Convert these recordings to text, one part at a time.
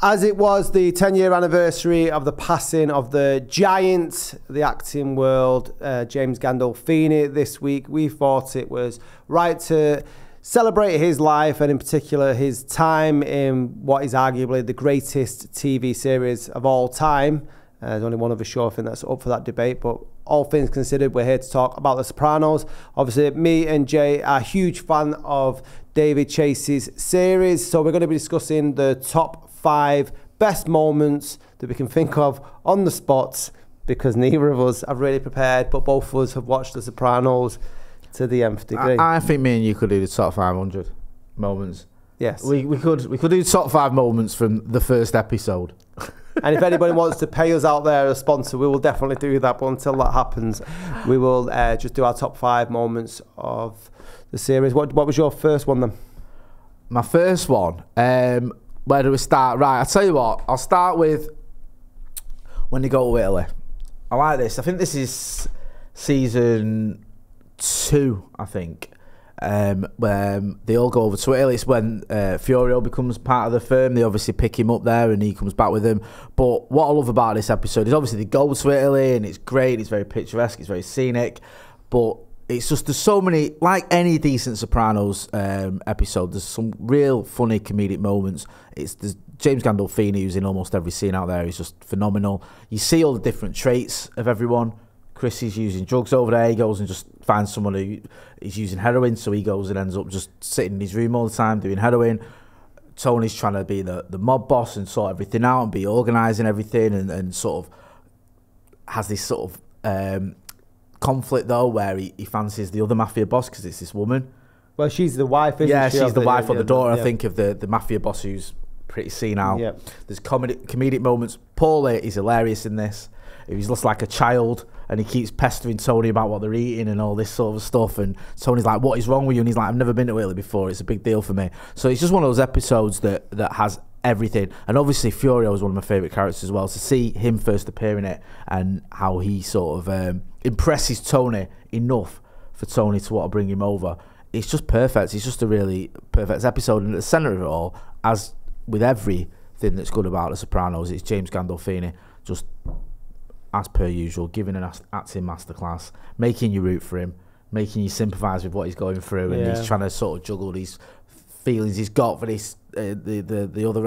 As it was the 10-year anniversary of the passing of the giant, the acting world, James Gandolfini this week, we thought it was right to celebrate his life and in particular his time in what is arguably the greatest TV series of all time. There's only one other show I think that's up for that debate, but all things considered, we're here to talk about The Sopranos. Obviously, me and Jay are a huge fan of David Chase's series, so we're going to be discussing the top 5 best moments that we can think of on the spot, because neither of us have really prepared, but both of us have watched The Sopranos to the nth degree. I think me and you could do the top 500 moments. Yes. We could do top 5 moments from the first episode. And if anybody wants to pay us out there as a sponsor, we will definitely do that. But until that happens, we will just do our top 5 moments of the series. What was your first one then? My first one, where do we start? Right, I'll tell you what. I'll start with when they go to Italy. I like this. I think this is season 2, I think. Where they all go over to Italy. It's when Fiorio becomes part of the firm. They obviously pick him up there and he comes back with them. But what I love about this episode is obviously they go to Italy and it's great, it's very picturesque, it's very scenic, but it's just, there's so many, like any decent Sopranos episode, there's some real funny comedic moments. There's James Gandolfini, who's in almost every scene out there, he's just phenomenal. You see all the different traits of everyone. Chris is using drugs over there. He goes and just finds someone who is using heroin, so he goes and ends up just sitting in his room all the time doing heroin. Tony's trying to be the mob boss and sort everything out and be organising everything, and sort of has this sort of conflict though where he fancies the other mafia boss because it's this woman. Well, she's the wife, isn't she? Yeah, she's the wife or the daughter, I think, of the mafia boss who's pretty senile. Yeah. There's comedic moments. Paul is hilarious in this. He's just like a child, and he keeps pestering Tony about what they're eating and all this sort of stuff. And Tony's like, "What is wrong with you?" And he's like, "I've never been to Italy before. It's a big deal for me." So it's just one of those episodes that has everything. And obviously, Fiorio is one of my favourite characters as well. To see him first appear in it and how he sort of impresses Tony enough for Tony to want to bring him over, it's just perfect. It's just a really perfect episode. And at the centre of it all, as with everything that's good about The Sopranos, it's James Gandolfini, just as per usual, giving an acting masterclass, making you root for him, making you sympathise with what he's going through, and he's trying to sort of juggle these feelings he's got for this the other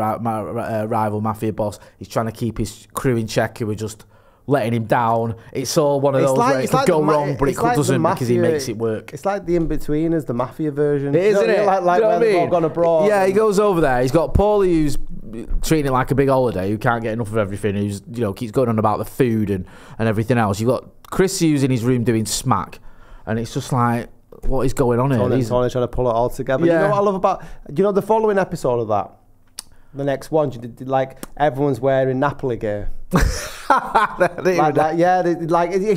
rival mafia boss. He's trying to keep his crew in check who are just letting him down. It's all one of those where it could go wrong, but it doesn't, because he makes it work. It's like the In-Betweeners, the mafia version. It is, isn't it? Like where they've all gone abroad. Yeah, he goes over there. He's got Paulie, who's treating it like a big holiday, who can't get enough of everything, who's, you know, keeps going on about the food and everything else. You've got Chris Hughes in his room doing smack, and it's just like, what is going on here? Tony's trying to pull it all together. Yeah. You know what I love about, you know, the following episode of that, the next one, like everyone's wearing Napoli gear. It's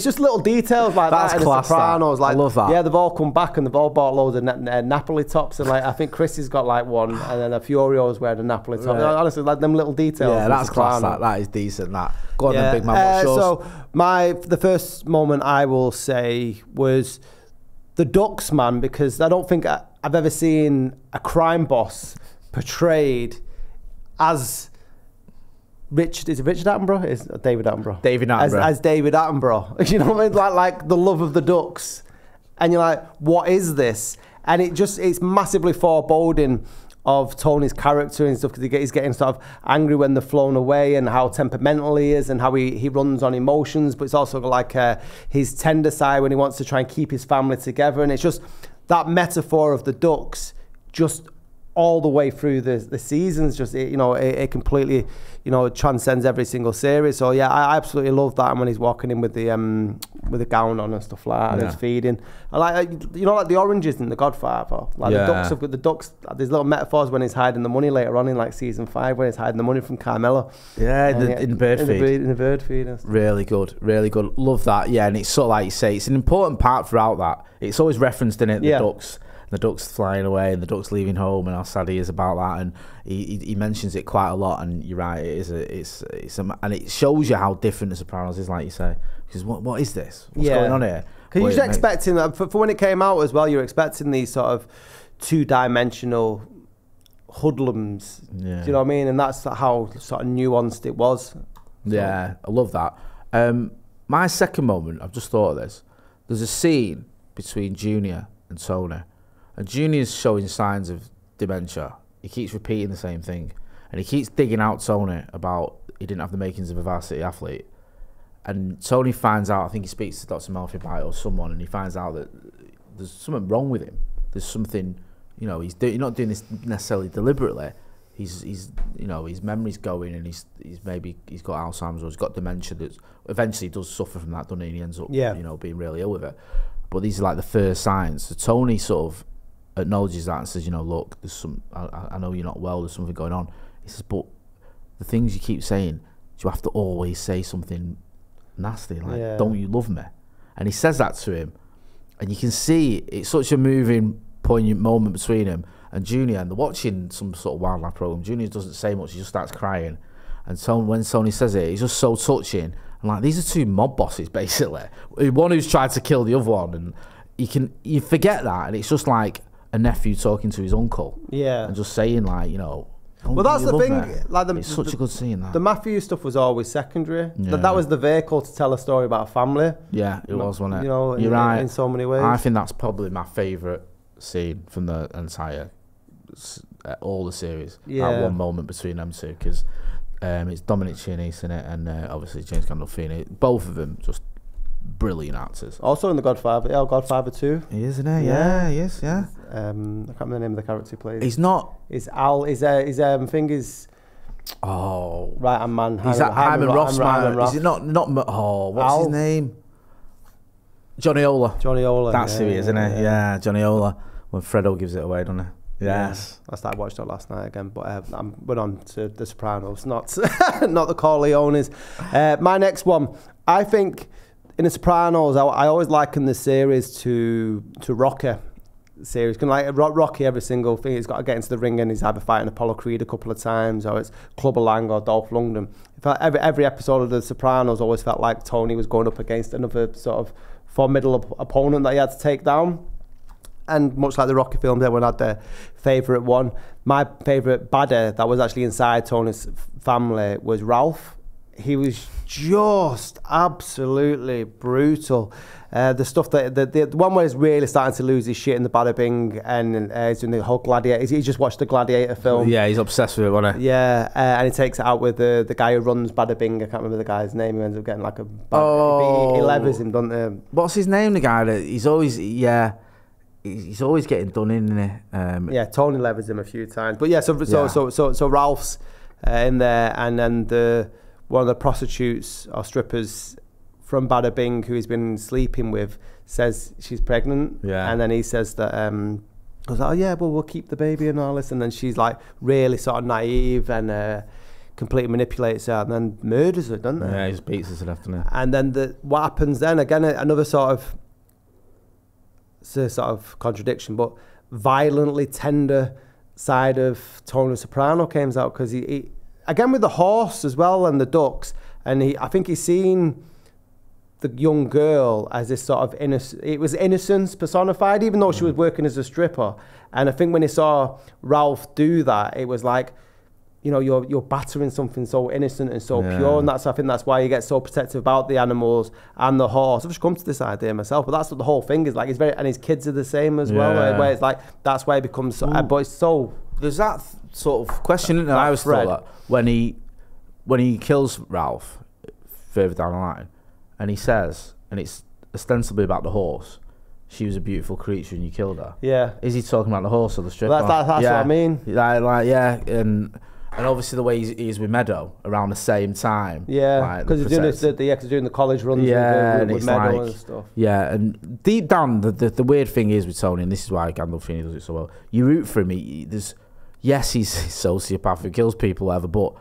just little details like that's that in class, The Sopranos. Like, I love that. Yeah, they've all come back and they've all bought loads of Napoli tops, and like I think Chris has got like one, and then a Fiorio wearing a Napoli top. Right. Honestly, like them little details. Yeah, that's class. That is decent. That. Go on, then, big man. What's yours? So the first moment I will say was the Ducks, man, because I don't think I've ever seen a crime boss portrayed as Is it Richard Attenborough? Is David Attenborough? David Attenborough. As David Attenborough. You know what I mean? Like the love of the Ducks. And you're like, what is this? And it's massively foreboding of Tony's character and stuff, because he's getting sort of angry when they're flown away, and how temperamental he is and how he runs on emotions, but it's also like his tender side when he wants to try and keep his family together. And it's just that metaphor of the Ducks just all the way through the seasons, just it completely transcends every single series. So yeah, I absolutely love that. And when he's walking in with the gown on and stuff like that, and he's feeding, I like like the oranges in The Godfather, the Ducks. There's little metaphors when he's hiding the money later on in like season 5, when he's hiding the money from Carmelo. Yeah, in the bird feed. In the bird feed. Really good, really good. Love that. Yeah, and it's sort of like you say, it's an important part throughout that. It's always referenced in it. The Ducks. The Ducks flying away and the Ducks leaving home, and how sad he is about that, and he mentions it quite a lot. And you're right, and it shows you how different The Sopranos is, like you say, because what is this? What's going on here? Because you're just expecting that for when it came out as well. You're expecting these sort of 2-dimensional hoodlums. Yeah. Do you know what I mean? And that's how sort of nuanced it was. So. Yeah, I love that. My second moment, I've just thought of this. There's a scene between Junior and Tony, and Junior's showing signs of dementia. He keeps repeating the same thing, and he keeps digging out Tony about he didn't have the makings of a varsity athlete. And Tony finds out, I think he speaks to Dr. Murphy about it or someone, and he finds out that there's something wrong with him. There's something, you know, he's not doing this necessarily deliberately. He's you know, his memory's going, and he's got Alzheimer's, or he's got dementia that eventually does suffer from that, doesn't he? And he ends up, you know, being really ill with it. But these are like the first signs. So Tony sort of acknowledges that and says, you know, look, there's some. I know you're not well. There's something going on. He says, but the things you keep saying, you have to always say something nasty, like, don't you love me? And he says that to him, and you can see it's such a moving, poignant moment between him and Junior, and they're watching some sort of wildlife program. Junior doesn't say much, he just starts crying, and so when Tony says it, it's just so touching. And like, these are two mob bosses basically, one who's tried to kill the other one, and you forget that, and it's just like a nephew talking to his uncle, and just saying, like, you know, well, that's the thing. Like, it's such a good scene. That the Matthew stuff was always secondary. That was the vehicle to tell a story about a family. Yeah, it was, wasn't it? You know, you're right in so many ways. I think that's probably my favourite scene from the entire all the series. That one moment between them two, because it's Dominic Chianese in it, and obviously James Gandolfini. Both of them just brilliant actors. Also in The Godfather, Godfather 2. He is, isn't he? Yeah, he is, yeah. I can't remember the name of the character he plays. He's not... His thing is... Oh. Right-hand man. He's that Hyman Ross man. Is it not... Oh, what's his name? Johnny Ola. Johnny Ola. That's who he is, isn't he? Yeah, Johnny Ola. When Fredo gives it away, doesn't he? Yes. I watched it last night again, but I went on to The Sopranos, not not the Corleones. My next one, I think... In The Sopranos, I always liken the series to Rocky series. Kind of like Rocky, every single thing, he's got to get into the ring, and he's either fighting Apollo Creed a couple of times, or it's Clubber Lang or Dolph Lundgren. In fact, every episode of The Sopranos always felt like Tony was going up against another sort of formidable opponent that he had to take down. And much like the Rocky films, everyone had their favourite one. My favourite baddie that was actually inside Tony's family was Ralph. He was just absolutely brutal. The stuff that the one where he's really starting to lose his shit in the Bada Bing, and he's doing the whole Gladiator. He just watched the Gladiator film. Yeah, he's obsessed with it, wasn't he? Yeah, and he takes it out with the guy who runs Bada Bing. I can't remember the guy's name. He ends up getting like a. He levers him, doesn't he? What's his name? The guy that he's always He's always getting done in, isn't he? Tony levers him a few times. But yeah, so Ralph's in there, and then one of the prostitutes or strippers from Bada Bing, who he's been sleeping with, says she's pregnant. Yeah. And then he says that, I was like, oh yeah, well, we'll keep the baby and all this. And then she's like really sort of naive and completely manipulates her and then murders her, doesn't he? Yeah, he just beats her to death, doesn't he? And then what happens then, again, another sort of, it's a sort of contradiction, but violently tender side of Tony Soprano comes out, because he again with the horse as well and the ducks, and I think he's seen the young girl as this sort of it was innocence personified, even though she was working as a stripper. And I think when he saw Ralph do that, it was like, you know, you're battering something so innocent and so pure, and I think that's why he gets so protective about the animals and the horse. I've just come to this idea myself, but that's what the whole thing is like. It's and his kids are the same as well, where it's like that's why it becomes. But it's so. There's that sort of question, and I always thought that when he kills Ralph further down the line, and he says, and it's ostensibly about the horse, she was a beautiful creature and you killed her. Yeah. Is he talking about the horse or the stripper? That's what I mean. And obviously the way he is with Meadow around the same time. Yeah, because he's doing the college runs with Meadow and stuff. Yeah, and deep down, the weird thing is with Tony, and this is why Gandolfini does it so well, you root for him. He's a sociopath who kills people, whatever, but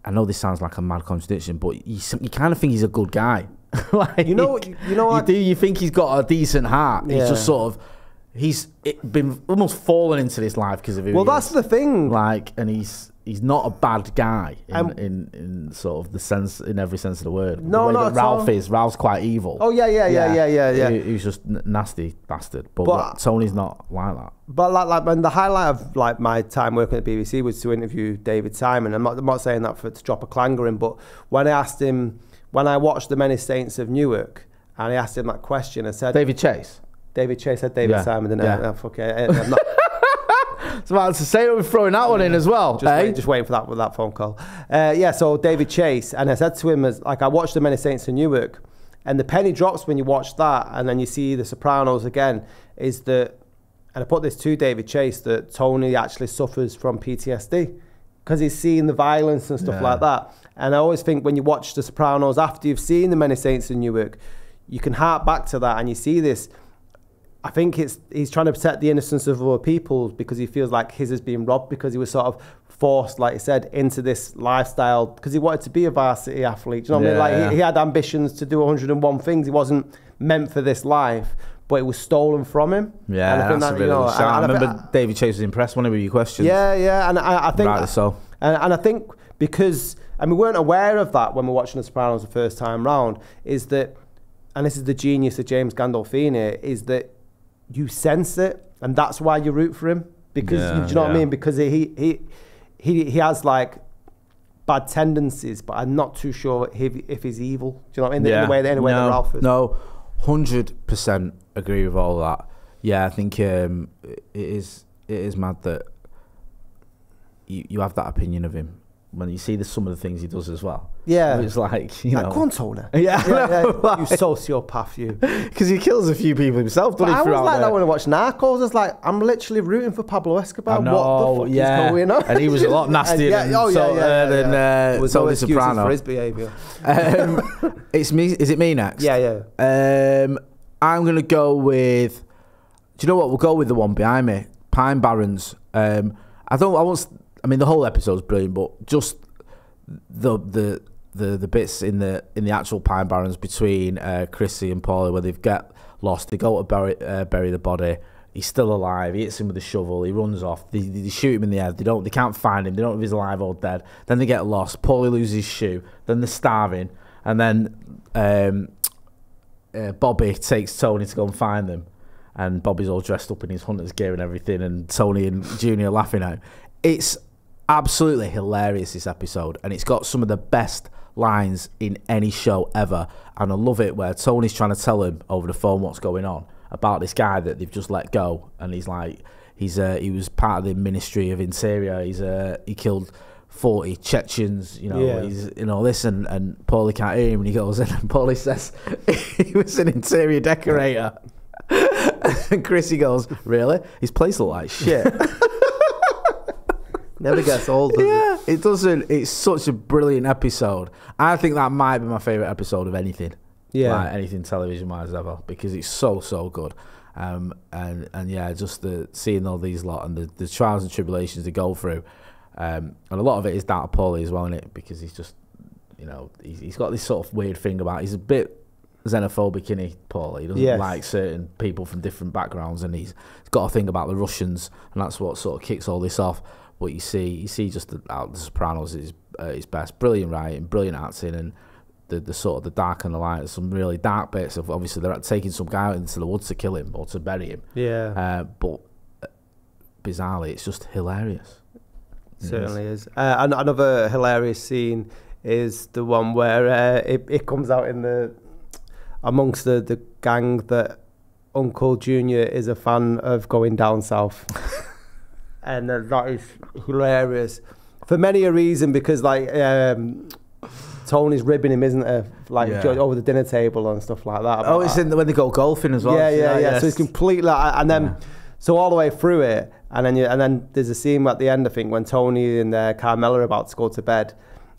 I know this sounds like a mad contradiction, but you kind of think he's a good guy. Like, you think he's got a decent heart. He's just sort of... He's been almost fallen into this life because of who he is. That's the thing. Like, and he's he's not a bad guy in sort of the sense, in every sense of the word. No, the way not that at all. Ralph's quite evil. Oh yeah. He's just nasty bastard. But Tony's not like that. But like when the highlight of like my time working at the BBC was to interview David Simon. I'm not saying that to drop a clanger in, but when I asked him, when I watched The Many Saints of Newark, and I asked him that question, I said David Chase said David Simon, didn't I? Oh, fuck it. I'm not, it's about to say we're throwing that one in as well. Just waiting for that phone call. So David Chase, and I said to him, I watched The Many Saints of Newark, and the penny drops when you watch that, and then you see The Sopranos again, is that, and I put this to David Chase, that Tony actually suffers from PTSD because he's seeing the violence and stuff like that. And I always think when you watch The Sopranos after you've seen The Many Saints of Newark, you can hark back to that and you see this. I think he's trying to protect the innocence of other people because he feels like his is being robbed because he was sort of forced, like you said, into this lifestyle because he wanted to be a varsity athlete. Do you know what I mean? Like he had ambitions to do 101 things. He wasn't meant for this life, but it was stolen from him. Yeah, and I think that's a really good shout. I remember David Chase was impressed when he with your questions. Yeah, and I think rightly so. And I think because we weren't aware of that when we were watching The Sopranos the first time round, is that, and this is the genius of James Gandolfini, is that you sense it, and that's why you root for him because do you know what I mean? Because he has like bad tendencies, but I'm not too sure if he's evil. Do you know what I mean? In the way that Ralph is. No, 100% agree with all that. Yeah, I think it is mad that you have that opinion of him when you see some of the things he does as well. Yeah, it's like, you know, go on, Tony. Yeah, you sociopath, you. Because he kills a few people himself. Doesn't he? I was like that when I watched Narcos. I was like, I'm literally rooting for Pablo Escobar. What the fuck is going on? And he was a lot nastier than Tony Soprano. For his behaviour. It's me. Is it me next? Yeah. I'm gonna go with. Do you know what? We'll go with the one behind me, Pine Barrens. I mean, the whole episode's brilliant, but just the bits in the actual Pine Barrens between Chrissy and Paulie where they get lost, they go to bury the body. He's still alive. He hits him with a shovel. He runs off. They shoot him in the head. They can't find him. They don't know if he's alive or dead. Then they get lost. Paulie loses his shoe. Then they're starving. And then Bobby takes Tony to go and find them. And Bobby's all dressed up in his hunter's gear and everything. And Tony and Junior are laughing at him. It's absolutely hilarious, this episode, and it's got some of the best lines in any show ever. And I love it where Tony's trying to tell him over the phone what's going on about this guy that they've just let go, and he's like, he was part of the Ministry of Interior. He killed 40 Chechens, he's this, and Paulie can't hear him, and he goes in, and Paulie says he was an interior decorator. And Chrissy goes, really? His place looked like shit. Never gets old, does it? It doesn't. It's such a brilliant episode. I think that might be my favourite episode of anything. Yeah. Like anything television-wise ever, because it's so good. And just seeing all these lot and the trials and tribulations they go through. And a lot of it is down to Paulie as well, isn't it? Because he's just, he's got this sort of weird thing about, he's a bit xenophobic, isn't he, Paulie? He doesn't like certain people from different backgrounds, and he's got a thing about the Russians, and that's what sort of kicks all this off. But you see just the Sopranos is his best. Brilliant writing, brilliant acting, and the sort of the dark and the light. Some really dark bits of, obviously they're taking some guy out into the woods to kill him or to bury him. Yeah. But bizarrely, it's just hilarious. Certainly is. Another hilarious scene is the one where it comes out amongst the gang that Uncle Junior is a fan of going down south. And that is hilarious for many a reason, because like Tony's ribbing him, isn't it? Over the dinner table and stuff like that. Oh, it's when they go golfing as well. Yeah. So it's completely and then so all the way through it, and then there's a scene at the end, I think, when Tony and Carmela are about to go to bed,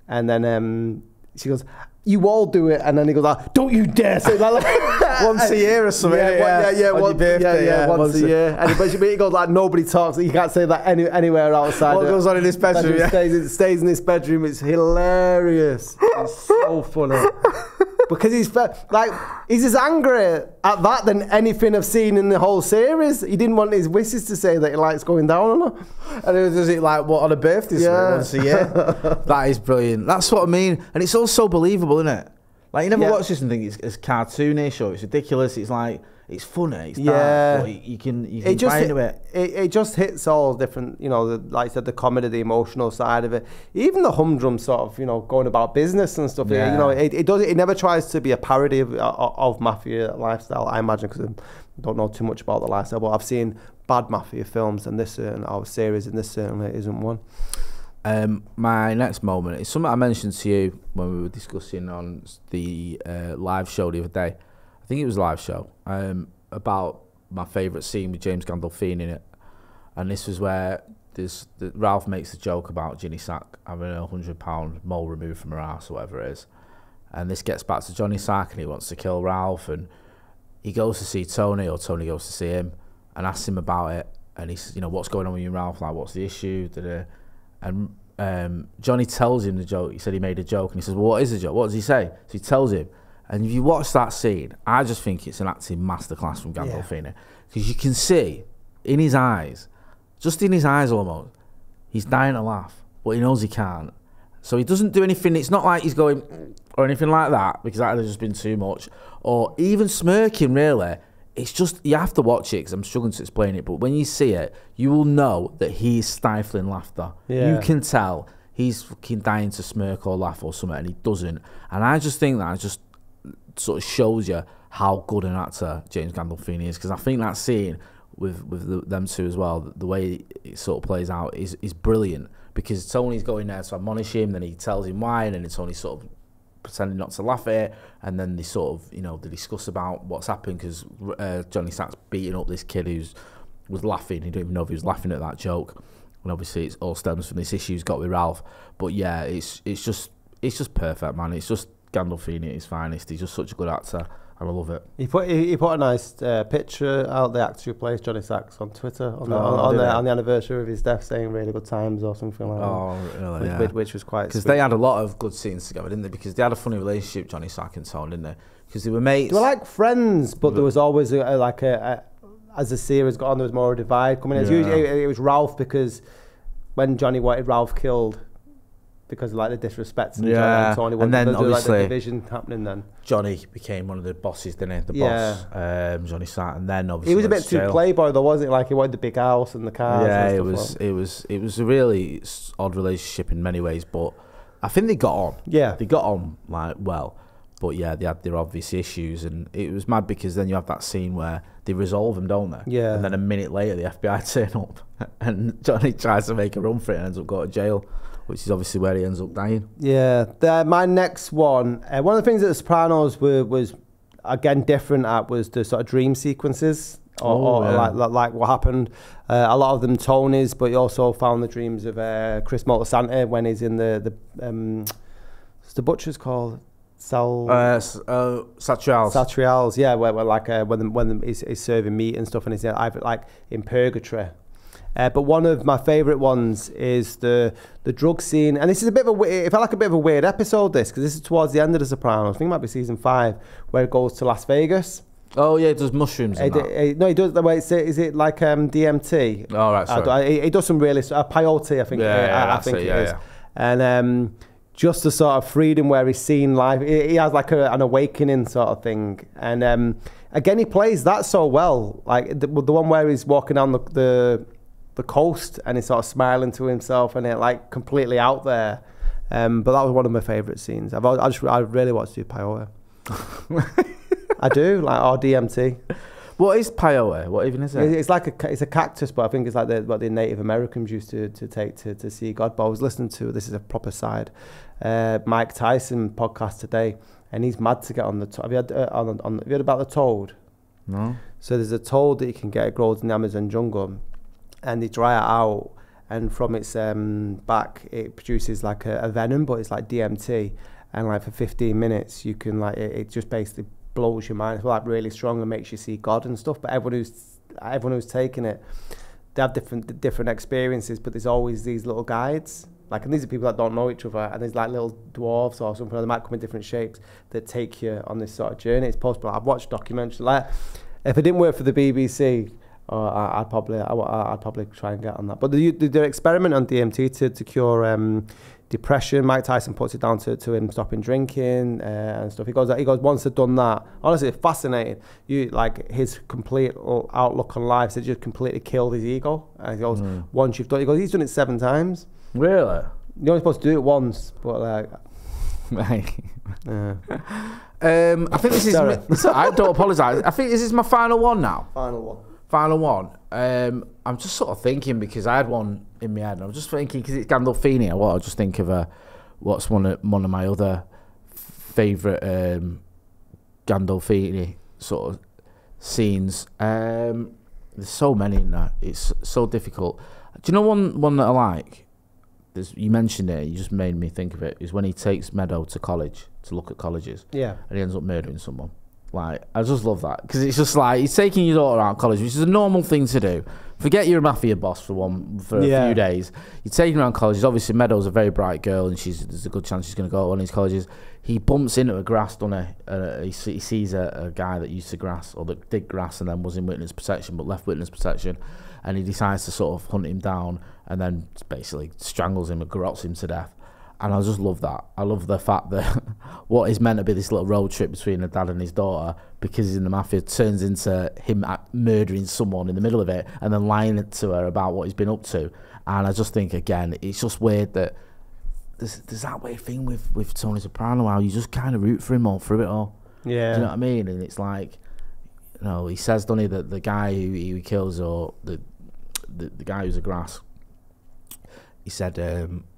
and then she goes, "You all do it," and then he goes, "Don't you dare say that!" Once a year or something. Once a year. And he goes like, nobody talks. You can't say that anywhere outside. What goes on in this bedroom? Stays in this bedroom. It's hilarious. It's so funny. because he's as angry at that than anything I've seen in the whole series. He didn't want his wishes to say that he likes going down on her. And it does it like what on a birthday once a year. That is brilliant. That's what I mean, and it's all so believable, isn't it? Like you never watch this and think it's cartoonish or it's ridiculous. It's like it's funny. It's dark, but you can buy into it. It just hits all different, you know, like I said, the comedy, the emotional side of it. Even the humdrum sort of, you know, going about business and stuff. Yeah. You know, it never tries to be a parody of mafia lifestyle, I imagine, because I don't know too much about the lifestyle, but I've seen bad mafia films and this series, and this certainly isn't one. My next moment is something I mentioned to you when we were discussing on the live show the other day. I think it was a live show about my favourite scene with James Gandolfini in it, and this was where Ralph makes a joke about Ginny Sack having a £100 mole removed from her ass or whatever it is, and this gets back to Johnny Sack and he wants to kill Ralph, and he goes to see Tony, or Tony goes to see him and asks him about it, and he's, you know, what's going on with you, Ralph? Like, what's the issue? And Johnny tells him the joke. He said he made a joke, and he says, well, what is the joke? What does he say? So he tells him. And if you watch that scene, I just think it's an acting masterclass from Gandolfini. Because you can see in his eyes, just in his eyes almost, he's dying to laugh, but he knows he can't. So he doesn't do anything. It's not like he's going or anything like that, because that would have just been too much. Or even smirking, really. It's just, you have to watch it, because I'm struggling to explain it, but when you see it, you will know that he's stifling laughter. Yeah. You can tell he's fucking dying to smirk or laugh or something, and he doesn't. And I just think that just sort of shows you how good an actor James Gandolfini is, because I think that scene with them two as well, the way it sort of plays out is brilliant, because Tony's going there to admonish him, then he tells him why, and then Tony sort of pretending not to laugh at it, and then they sort of, you know, they discuss about what's happened, because Johnny Sack's beating up this kid was laughing. He didn't even know if he was laughing at that joke, and obviously it all stems from this issue he's got with Ralph. But yeah, it's just perfect, man. It's just Gandolfini at his finest. He's just such a good actor, and I love it. He put a nice picture out, the actor who plays Johnny Sacks, on Twitter on the anniversary of his death, saying really good times or something like that. Oh, really? Which was quite, because they had a lot of good scenes together, didn't they? Because they had a funny relationship, Johnny Sack and Tone, didn't they? Because they were mates. They were like friends, but there was always as the series got on, there was more of a divide coming in. It was Ralph, because when Johnny wanted Ralph killed, because of like the disrespect and Tony, and then obviously like the division happening. Then Johnny became one of the bosses, didn't he? Boss, Johnny Sack, and then obviously he was a bit too playboy, though, wasn't it? Like he wanted the big house and the cars. Yeah, and it was a really odd relationship in many ways, but I think they got on. Yeah, they got on like well, but yeah, they had their obvious issues, and it was mad because then you have that scene where they resolve them, don't they? Yeah, and then a minute later the FBI turn up, and Johnny tries to make a run for it and ends up going to jail, which is obviously where he ends up dying. Yeah, my next one of the things that the Sopranos was again different at was the sort of dream sequences, like what happened. A lot of them Tony's, but you also found the dreams of Chris Moltisanti when he's in what's the butcher's called? Satrials, yeah, where like when he's serving meat and stuff, and he's either like in purgatory. But one of my favourite ones is the drug scene, and this is it felt like a bit of a weird episode, because this is towards the end of The Sopranos. I think it might be season 5, where it goes to Las Vegas. Oh yeah, it does mushrooms. No, he does. Is it like DMT? Oh right, sorry. He does some really peyote, I think. I think it is. And just the sort of freedom where he's seen life. He has like an awakening sort of thing, and again he plays that so well. Like the one where he's walking down the coast and he's sort of smiling to himself and it like completely out there. But that was one of my favourite scenes. I really want to do peyote. I do, like, or DMT. What is peyote? What even is it? It's like it's a cactus, but I think it's like what the Native Americans used to take to see God. But I was listening to, this is a proper side, Mike Tyson podcast today, and he's mad to get on the. Have you heard about the toad? No. So there's a toad that you can get. It grows in the Amazon jungle, and they dry it out, and from its back it produces like a venom, but it's like DMT, and like for 15 minutes you can it just basically blows your mind. It's like really strong and makes you see God and stuff. But everyone who's taking it, they have different experiences, but there's always these little guides, Like, and these are people that don't know each other, and there's like little dwarves or something, they might come in different shapes that take you on this sort of journey. It's possible. I've watched documentaries. Like, if it didn't work for the BBC, I'd probably try and get on that. But they experiment on DMT to cure depression. Mike Tyson puts it down to him stopping drinking and stuff. He goes once they've done that, honestly, it's fascinating. You like his complete outlook on life. So it just completely killed his ego. And he goes, once you've done, he goes, he's done it 7 times. Really? You're only supposed to do it once, but like. Yeah. I think this is. I don't apologise. I think this is my final one now. Final one. I'm just sort of thinking because I had one in my head, and I'm just thinking because it's Gandolfini. I just think of what's one of my other favourite Gandolfini sort of scenes. There's so many in that. It's so difficult. Do you know one that I like? You mentioned it. You just made me think of it. Is when he takes Meadow to college to look at colleges. Yeah. And he ends up murdering someone. Like, I just love that because it's just like he's taking your daughter out of college, which is a normal thing to do. Forget you're a mafia boss for a few days. You're taking her around college. Obviously, Meadow's a very bright girl, and there's a good chance she's going to go to one of these colleges. He bumps into a grass, doesn't he? He sees a guy that used to grass or that did grass and then was in witness protection, but left witness protection, and he decides to sort of hunt him down and then basically strangles him and garrots him to death. And I just love that. I love the fact that what is meant to be this little road trip between a dad and his daughter, because he's in the mafia, turns into him murdering someone in the middle of it and then lying to her about what he's been up to. And I just think, again, it's just weird that there's that weird thing with Tony Soprano, how you just kind of root for him all through it all. Yeah. Do you know what I mean? And it's like, you know, he says, doesn't he, that the guy who he kills, or the guy who's a grass, he said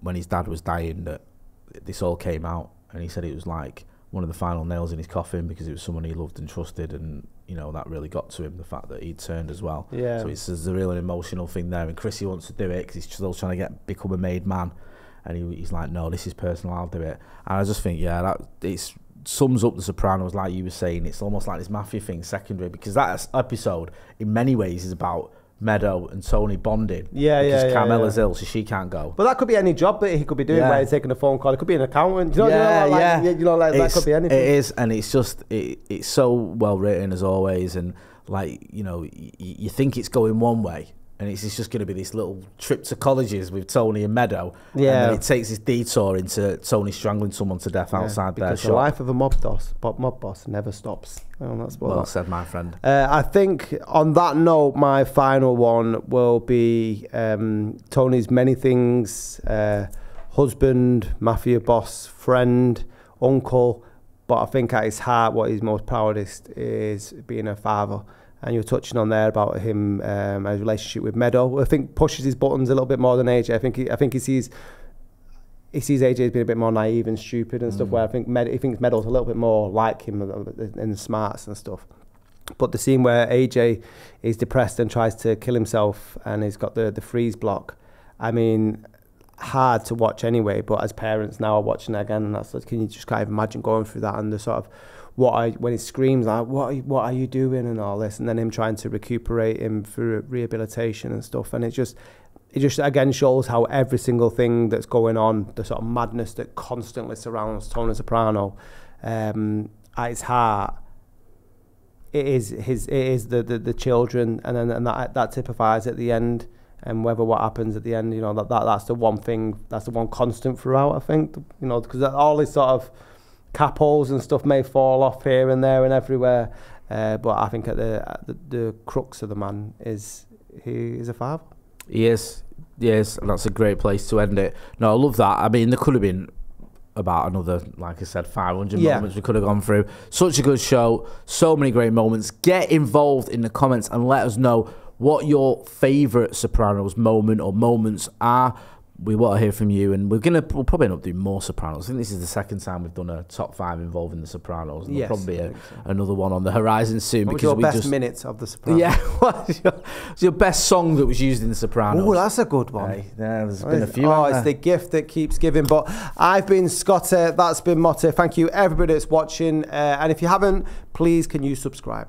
when his dad was dying that this all came out, and he said it was like one of the final nails in his coffin because it was someone he loved and trusted, and you know that really got to him, the fact that he'd turned as well. Yeah. So it's a real emotional thing there, and Chrissy wants to do it because he's still trying to become a made man, and he's like, no, this is personal, I'll do it. And I just think, yeah, that it sums up the Sopranos, like you were saying. It's almost like this mafia thing secondary, because that episode in many ways is about Meadow and Tony bonding. Because Carmela's ill, so she can't go. But that could be any job that he could be doing, where he's taking a phone call. It could be an accountant. That could be anything. It is, and it's just it's so well written as always, and like, you know, you think it's going one way, and it's just going to be this little trip to colleges with Tony and Meadow. Yeah. And then it takes this detour into Tony strangling someone to death outside their shop. Because the life of a mob boss never stops. Oh, that's well said, my friend. I think on that note, my final one will be Tony's many things: husband, mafia boss, friend, uncle. But I think at his heart, what he's most proudest is being a father. And you're touching on there about him, his relationship with Meadow. I think pushes his buttons a little bit more than AJ. I think he sees AJ as being a bit more naive and stupid and stuff. Where I think he thinks Meadow's a little bit more like him in the smarts and stuff. But the scene where AJ is depressed and tries to kill himself, and he's got the freeze block. I mean, hard to watch anyway. But as parents now are watching it again, and that's, can you just kind of imagine going through that and the sort of when he screams like, what are you doing, and all this, and then him trying to recuperate him through rehabilitation and stuff. And it just again shows how every single thing that's going on, the sort of madness that constantly surrounds Tony Soprano, at its heart, it is the children, and that typifies at the end. And whether what happens at the end, you know, that's the one thing, that's the one constant throughout, I think, you know, because all this sort of capos and stuff may fall off here and there and everywhere, but I think at the crux of the man is he is a father. Yes, and that's a great place to end it. No, I love that. I mean, there could have been about another, like I said, 500 moments we could have gone through. Such a good show, so many great moments. Get involved in the comments and let us know what your favourite Sopranos moment or moments are. We want to hear from you, and we'll probably end up doing more Sopranos. I think this is the second time we've done a top 5 involving the Sopranos, and there'll probably be another one on the horizon soon. What was your best minutes of the Sopranos? Yeah, what's your best song that was used in the Sopranos? Oh, that's a good one. There's been a few. Oh, it's the gift that keeps giving. But I've been Scotty, that's been Motty. Thank you everybody that's watching, and if you haven't, please can you subscribe?